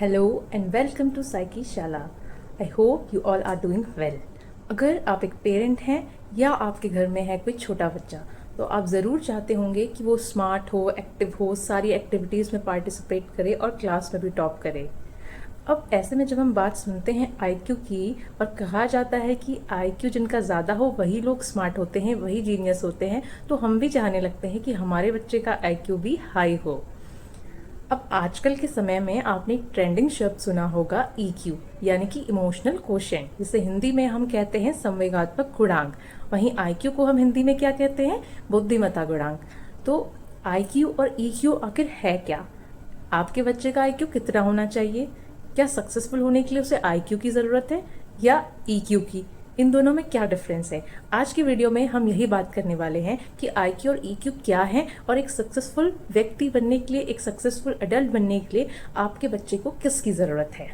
Hello and welcome to psyche Shala. I hope you all are doing well. अगर आप एक parent हैं या आपके घर में है कोई छोटा बच्चा, तो आप ज़रूर चाहते होंगे कि वो स्मार्ट हो, एक्टिव हो, सारी एक्टिविटीज़ में पार्टिसिपेट करे और क्लास में भी टॉप करे। अब ऐसे में जब हम बात सुनते हैं आईक्यू की और कहा जाता है कि आईक्यू जिनका ज़्यादा हो वही लोग स्मार्ट होते हैं, वही जीनियस होते हैं, तो हम भी चाहने लगते हैं कि हमारे बच्चे का आईक्यू भी हाई हो। अब आजकल के समय में आपने एक ट्रेंडिंग शब्द सुना होगा ईक्यू, यानी कि इमोशनल कोशेंट, जिसे हिंदी में हम कहते हैं संवेगात्मक गुणांक। वहीं आईक्यू को हम हिंदी में क्या कहते हैं? बुद्धिमत्ता गुणांक। तो आईक्यू और ईक्यू आखिर है क्या? आपके बच्चे का आईक्यू कितना होना चाहिए? क्या सक्सेसफुल होने के लिए उसे आईक्यू की ज़रूरत है या ईक्यू की? इन दोनों में क्या डिफरेंस है? आज की वीडियो में हम यही बात करने वाले हैं कि आईक्यू और ईक्यू क्या है और एक सक्सेसफुल व्यक्ति बनने के लिए, एक सक्सेसफुल एडल्ट बनने के लिए आपके बच्चे को किसकी ज़रूरत है।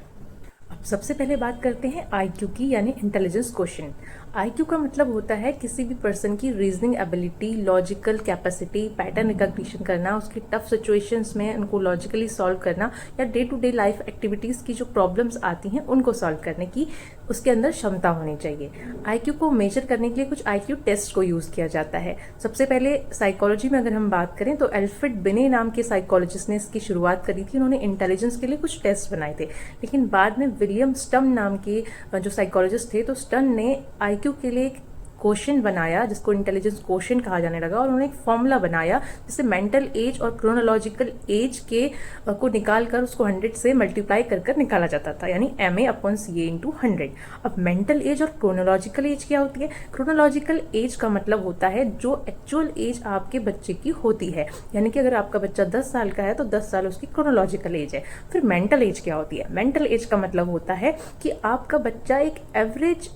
अब सबसे पहले बात करते हैं आईक्यू की, यानी इंटेलिजेंस क्वोशिएंट। आईक्यू का मतलब होता है किसी भी पर्सन की reasoning ability, logical capacity, pattern recognition करना, उसकी टफ सिचुएशंस में उनको लॉजिकली सॉल्व करना, या day to day life activities की जो प्रॉब्लम्स आती हैं उनको सॉल्व करने की उसके अंदर क्षमता होनी चाहिए। आईक्यू को मेजर करने के लिए कुछ आईक्यू टेस्ट को यूज़ किया जाता है। सबसे पहले साइकोलॉजी में अगर हम बात करें तो एल्फ्रेड बिने नाम के साइकोलॉजिस्ट ने इसकी शुरुआत करी थी। उन्होंने इंटेलिजेंस के लिए कुछ टेस्ट बनाए थे, लेकिन बाद में विलियम स्टर्न नाम के जो साइकोलॉजिस्ट थे, तो स्टर्न ने आईक्यू के लिए एक क्वेश्चन बनाया जिसको इंटेलिजेंस क्वेश्चन कहा जाने लगा, और उन्होंने एक फॉर्मूला बनाया जिससे मेंटल एज और क्रोनोलॉजिकल एज के को निकाल कर उसको 100 से मल्टीप्लाई कर कर निकाला जाता था, यानी MA/CA/100। अब मेंटल एज और क्रोनोलॉजिकल एज क्या होती है? क्रोनोलॉजिकल एज का मतलब होता है जो एक्चुअल एज आपके बच्चे की होती है, यानी कि अगर आपका बच्चा 10 साल का है तो 10 साल उसकी क्रोनोलॉजिकल एज है। फिर मेंटल एज क्या होती है? मेंटल एज का मतलब होता है कि आपका बच्चा एक एवरेज,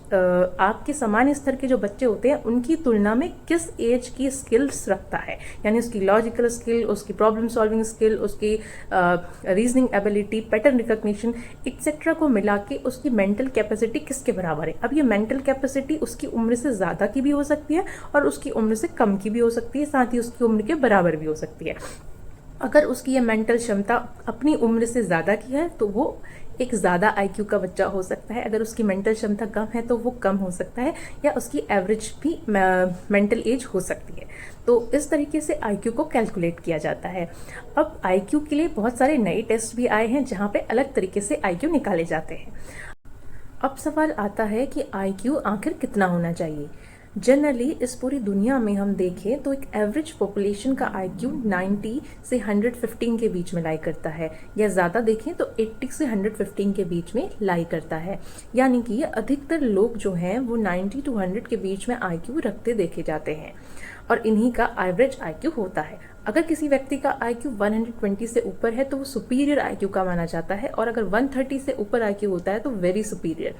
आपके सामान्य स्तर के जो बच्चे होते हैं उनकी तुलना में किस एज की स्किल्स रखता है, यानी उसकी लॉजिकल स्किल, उसकी प्रॉब्लम सॉल्विंग स्किल, उसकी reasoning ability, pattern recognition etcetera को मिला के उसकी मेंटल कैपेसिटी किसके बराबर है। अब ये मेंटल कैपेसिटी उसकी उम्र से ज़्यादा की भी हो सकती है और उसकी उम्र से कम की भी हो सकती है, साथ ही उसकी उम्र के बराबर भी हो सकती है। अगर उसकी ये मेंटल क्षमता अपनी उम्र से ज़्यादा की है तो वो एक ज़्यादा आईक्यू का बच्चा हो सकता है। अगर उसकी मेंटल क्षमता कम है तो वो कम हो सकता है, या उसकी एवरेज भी मेंटल एज हो सकती है। तो इस तरीके से आईक्यू को कैलकुलेट किया जाता है। अब आईक्यू के लिए बहुत सारे नए टेस्ट भी आए हैं जहाँ पे अलग तरीके से आईक्यू निकाले जाते हैं। अब सवाल आता है कि आईक्यू आखिर कितना होना चाहिए। जनरली इस पूरी दुनिया में हम देखें तो एक एवरेज पॉपुलेशन का आईक्यू 90 से 115 के बीच में लाई करता है, या ज़्यादा देखें तो 80 से 115 के बीच में लाई करता है। यानी कि अधिकतर लोग जो हैं वो 90 to 100 के बीच में आईक्यू रखते देखे जाते हैं, और इन्हीं का एवरेज आईक्यू होता है। अगर किसी व्यक्ति का आईक्यू 120 से ऊपर है तो वो सुपीरियर आईक्यू का माना जाता है, और अगर 130 से ऊपर आईक्यू होता है तो वेरी सुपीरियर।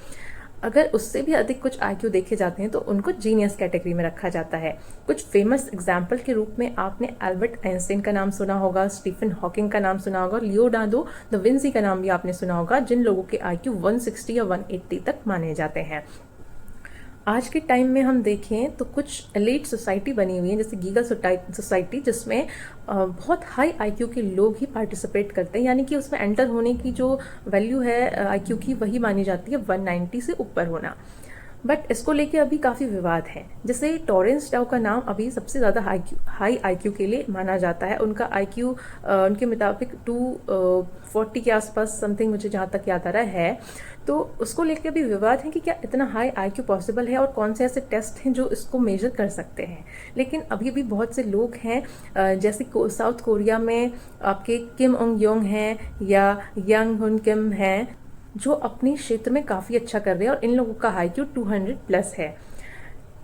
अगर उससे भी अधिक कुछ आईक्यू देखे जाते हैं तो उनको जीनियस कैटेगरी में रखा जाता है। कुछ फेमस एग्जाम्पल के रूप में आपने एल्बर्ट आइंस्टाइन का नाम सुना होगा, स्टीफन हॉकिंग का नाम सुना होगा, लियोनार्डो दा विंसी का नाम भी आपने सुना होगा, जिन लोगों के आईक्यू 160 या 180 तक माने जाते हैं। आज के टाइम में हम देखें तो कुछ एलीट सोसाइटी बनी हुई है, जैसे गीगा सोसाइटी, जिसमें बहुत हाई आईक्यू के लोग ही पार्टिसिपेट करते हैं, यानी कि उसमें एंटर होने की जो वैल्यू है आईक्यू की वही मानी जाती है 190 से ऊपर होना। बट इसको लेके अभी काफ़ी विवाद है। जैसे टॉरेंस टाउ का नाम अभी सबसे ज़्यादा हाई आईक्यू के लिए माना जाता है। उनका आईक्यू उनके मुताबिक 240 के आसपास समथिंग, मुझे जहाँ तक याद आ रहा है। तो उसको लेकर अभी विवाद है कि क्या इतना हाई आईक्यू पॉसिबल है और कौन से ऐसे टेस्ट हैं जो इसको मेजर कर सकते हैं। लेकिन अभी भी बहुत से लोग हैं, जैसे साउथ कोरिया में आपके किम उंग योंग हैं या यंग हुन किम हैं, जो अपने क्षेत्र में काफ़ी अच्छा कर रहे हैं, और इन लोगों का आईक्यू 200 प्लस है।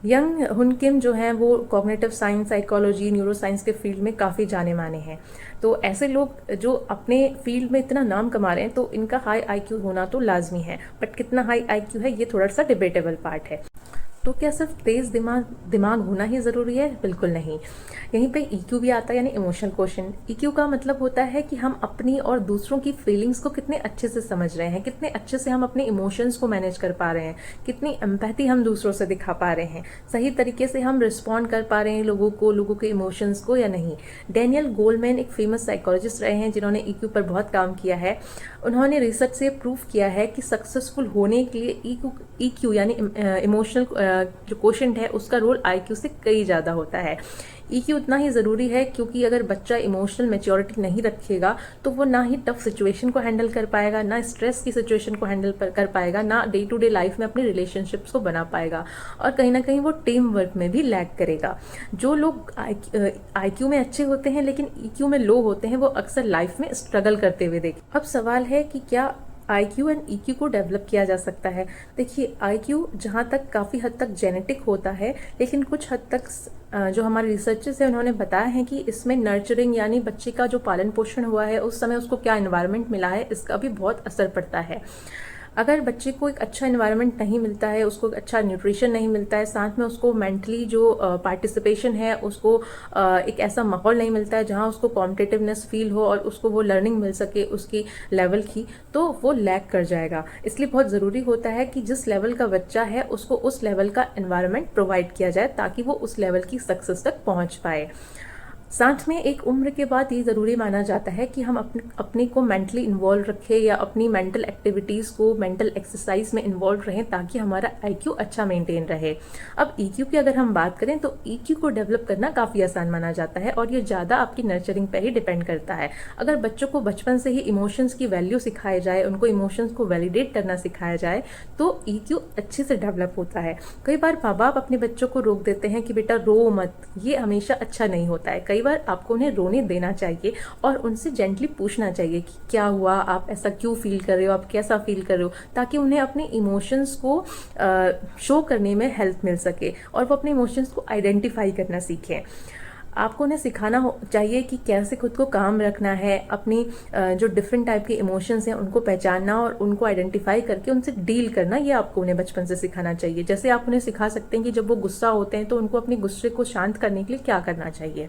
यंग हुन किम जो हैं वो cognitive science, psychology, neuro science के फील्ड में काफ़ी जाने माने हैं। तो ऐसे लोग जो अपने फील्ड में इतना नाम कमा रहे हैं तो इनका हाई आईक्यू होना तो लाजमी है, बट कितना हाई आईक्यू है ये थोड़ा सा डिबेटेबल पार्ट है। तो क्या सिर्फ तेज़ दिमाग होना ही ज़रूरी है? बिल्कुल नहीं। यहीं पे ईक्यू भी आता है, यानी इमोशनल क्वोशंट। ईक्यू का मतलब होता है कि हम अपनी और दूसरों की फीलिंग्स को कितने अच्छे से समझ रहे हैं, कितने अच्छे से हम अपने इमोशंस को मैनेज कर पा रहे हैं, कितनी एम्पैथी हम दूसरों से दिखा पा रहे हैं, सही तरीके से हम रिस्पॉन्ड कर पा रहे हैं लोगों के इमोशंस को या नहीं। डैनियल गोलमैन एक फेमस साइकोलॉजिस्ट रहे हैं जिन्होंने ईक्यू पर बहुत काम किया है। उन्होंने रिसर्च से प्रूव किया है कि सक्सेसफुल होने के लिए ईक्यू यानी इमोशनल जो क्वोशंट है उसका रोल आईक्यू से कई ज़्यादा होता है। ईक्यू उतना ही ज़रूरी है क्योंकि अगर बच्चा इमोशनल मैच्योरिटी नहीं रखेगा तो वो ना ही टफ सिचुएशन को हैंडल कर पाएगा, ना स्ट्रेस की सिचुएशन को हैंडल कर पाएगा, ना डे टू डे लाइफ में अपने रिलेशनशिप्स को बना पाएगा, और कहीं ना कहीं वो टीम वर्क में भी लैग करेगा। जो लोग आईक्यू में अच्छे होते हैं लेकिन ईक्यू में लो होते हैं वो अक्सर लाइफ में स्ट्रगल करते हुए देखे। अब सवाल है कि क्या आईक्यू एंड ईक्यू को डेवलप किया जा सकता है? देखिए, आईक्यू जहाँ तक काफ़ी हद तक जेनेटिक होता है, लेकिन कुछ हद तक जो हमारे रिसर्चर्स हैं उन्होंने बताया है कि इसमें नर्चरिंग यानी बच्चे का जो पालन पोषण हुआ है उस समय उसको क्या एनवायरनमेंट मिला है इसका भी बहुत असर पड़ता है। अगर बच्चे को एक अच्छा एनवायरनमेंट नहीं मिलता है, उसको अच्छा न्यूट्रिशन नहीं मिलता है, साथ में उसको मेंटली जो पार्टिसिपेशन है उसको एक ऐसा माहौल नहीं मिलता है जहां उसको कॉम्पिटिटिवनेस फील हो और उसको वो लर्निंग मिल सके उसकी लेवल की, तो वो लैग कर जाएगा। इसलिए बहुत ज़रूरी होता है कि जिस लेवल का बच्चा है उसको उस लेवल का एनवायरनमेंट प्रोवाइड किया जाए ताकि वो उस लेवल की सक्सेस तक पहुँच पाए। साथ में एक उम्र के बाद ये ज़रूरी माना जाता है कि हम अपने को मेंटली इन्वॉल्व रखें या अपनी मेंटल एक्टिविटीज़ को मेंटल एक्सरसाइज में इन्वॉल्व रहें ताकि हमारा आईक्यू अच्छा मेंटेन रहे। अब ईक्यू की अगर हम बात करें तो ईक्यू को डेवलप करना काफ़ी आसान माना जाता है और ये ज़्यादा आपकी नर्चरिंग पर ही डिपेंड करता है। अगर बच्चों को बचपन से ही इमोशंस की वैल्यू सिखाई जाए, उनको इमोशंस को वैलिडेट करना सिखाया जाए तो ईक्यू अच्छे से डेवलप होता है। कई बार माँ बाप अपने बच्चों को रोक देते हैं कि बेटा रो मत, ये हमेशा अच्छा नहीं होता है। कई बार आपको उन्हें रोने देना चाहिए और उनसे जेंटली पूछना चाहिए कि क्या हुआ, आप ऐसा क्यों फील कर रहे हो, आप कैसा फील कर रहे हो, ताकि उन्हें अपने इमोशंस को शो करने में हेल्प मिल सके और वो अपने इमोशंस को आइडेंटिफाई करना सीखें। आपको उन्हें सिखाना चाहिए कि कैसे खुद को काम रखना है, अपनी जो डिफरेंट टाइप के इमोशंस हैं उनको पहचानना और उनको आइडेंटिफाई करके उनसे डील करना, ये आपको उन्हें बचपन से सिखाना चाहिए। जैसे आप उन्हें सिखा सकते हैं कि जब वो गुस्सा होते हैं तो उनको अपने गुस्से को शांत करने के लिए क्या करना चाहिए,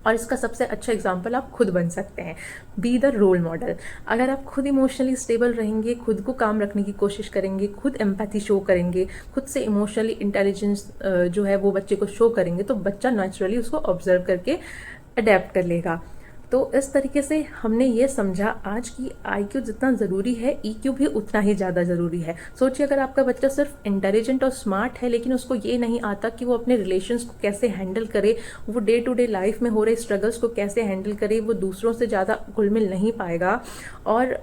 और इसका सबसे अच्छा एग्जाम्पल आप खुद बन सकते हैं। Be the role model. अगर आप खुद इमोशनली स्टेबल रहेंगे, खुद को काम रखने की कोशिश करेंगे, खुद एम्पैथी शो करेंगे, खुद से इमोशनली इंटेलिजेंस जो है वो बच्चे को शो करेंगे, तो बच्चा नेचुरली उसको ऑब्जर्व करके अडेप्ट कर लेगा। तो इस तरीके से हमने ये समझा आज कि आईक्यू जितना ज़रूरी है ईक्यू भी उतना ही ज़्यादा ज़रूरी है। सोचिए अगर आपका बच्चा सिर्फ इंटेलिजेंट और स्मार्ट है लेकिन उसको ये नहीं आता कि वो अपने रिलेशंस को कैसे हैंडल करे, वो डे टू डे लाइफ में हो रहे स्ट्रगल्स को कैसे हैंडल करे, वो दूसरों से ज़्यादा घुल मिल नहीं पाएगा और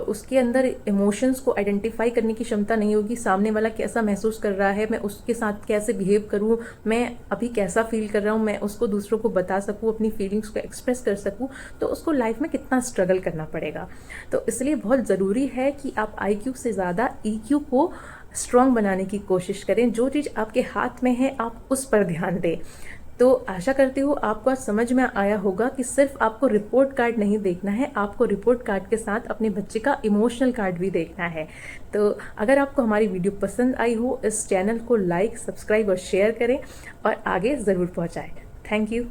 उसके अंदर इमोशंस को आइडेंटिफाई करने की क्षमता नहीं होगी, सामने वाला कैसा महसूस कर रहा है, मैं उसके साथ कैसे बिहेव करूँ, मैं अभी कैसा फील कर रहा हूँ, मैं उसको दूसरों को बता सकूँ, अपनी फीलिंग्स को एक्सप्रेस कर सकूँ, तो उसको लाइफ में कितना स्ट्रगल करना पड़ेगा। तो इसलिए बहुत ज़रूरी है कि आप आईक्यू से ज़्यादा ईक्यू को स्ट्रॉन्ग बनाने की कोशिश करें। जो चीज़ आपके हाथ में है आप उस पर ध्यान दें। तो आशा करती हूँ आपको आज समझ में आया होगा कि सिर्फ आपको रिपोर्ट कार्ड नहीं देखना है, आपको रिपोर्ट कार्ड के साथ अपने बच्चे का इमोशनल कार्ड भी देखना है। तो अगर आपको हमारी वीडियो पसंद आई हो, इस चैनल को लाइक, सब्सक्राइब और शेयर करें और आगे ज़रूर पहुँचाएं। Thank you.